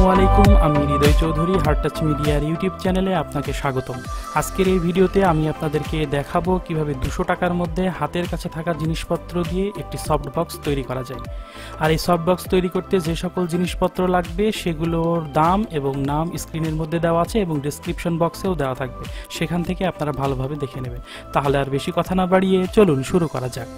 আসসালামু আলাইকুম, আমি হৃদয় চৌধুরী হার্ট টাচ মিডিয়ার ইউটিউব চ্যানেলে আপনাকে স্বাগতম। আজকের এই ভিডিওতে আমি আপনাদেরকে দেখাবো কিভাবে 200 টাকার মধ্যে হাতের কাছে থাকা জিনিসপত্র দিয়ে একটি সফট বক্স তৈরি করা যায়। আর এই সফট বক্স তৈরি করতে যে সকল জিনিসপত্র লাগবে সেগুলোর দাম এবং নাম স্ক্রিনের মধ্যে দেওয়া আছে এবং ডেসক্রিপশন বক্সেও দেওয়া থাকবে, সেখান থেকে আপনারা ভালোভাবে দেখে নেবেন। তাহলে আর বেশি কথা না বাড়িয়ে চলুন শুরু করা যাক।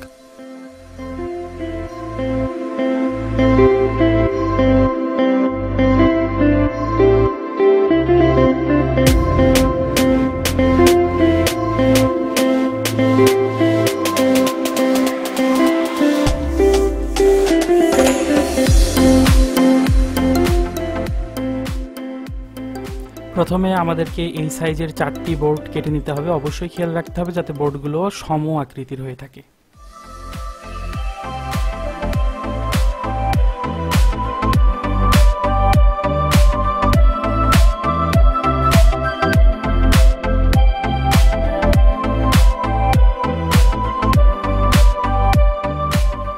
প্রথমে আমাদেরকে এই সাইজের 4টি বোর্ড কেটে নিতে হবে। অবশ্যই খেয়াল রাখতে হবে যাতে বোর্ডগুলো সম আকৃতির হয়ে থাকে।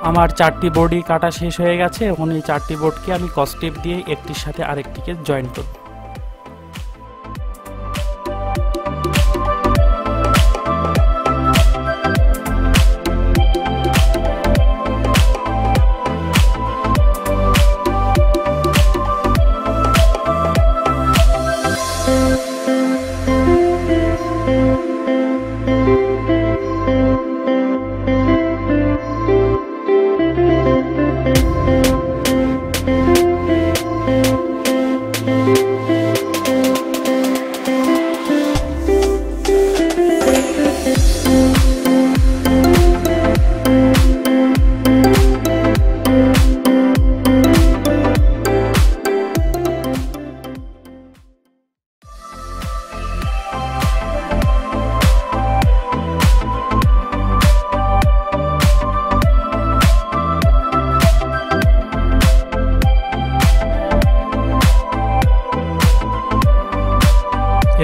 আমার 4টি বোর্ডই কাটা শেষ হয়ে গেছে। এখন এই 4টি বোর্ডকে আমি কসটেপ দিয়ে একটির সাথে আরেকটিকে জয়েন করব।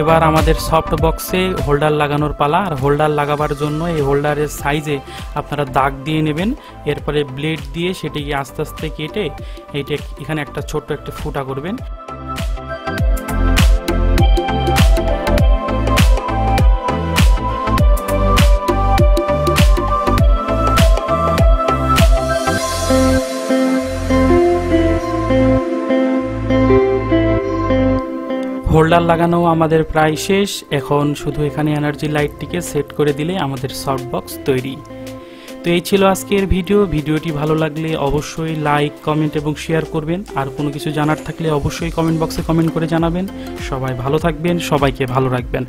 এবার আমাদের সফট বক্সে হোল্ডার লাগানোর পালা। আর হোল্ডার লাগাবার জন্য এই হোল্ডারের সাইজে আপনারা দাগ দিয়ে নেবেন। এরপরে ব্লেড দিয়ে সেটিকে আস্তে আস্তে কেটে এইটা এখানে একটা ছোট্ট একটা ফুটা করবেন। হোল্ডার লাগানো আমাদের প্রায় শেষ। এখন শুধু এখানে এনার্জি লাইটটিকে সেট করে দিলে আমাদের সফট বক্স তৈরি। তো এই ছিল আজকের ভিডিওটি ভালো লাগলে অবশ্যই লাইক, কমেন্ট এবং শেয়ার করবেন। আর কোনো কিছু জানার থাকলে অবশ্যই কমেন্ট বক্সে কমেন্ট করে জানাবেন। সবাই ভালো থাকবেন, সবাইকে ভালো রাখবেন।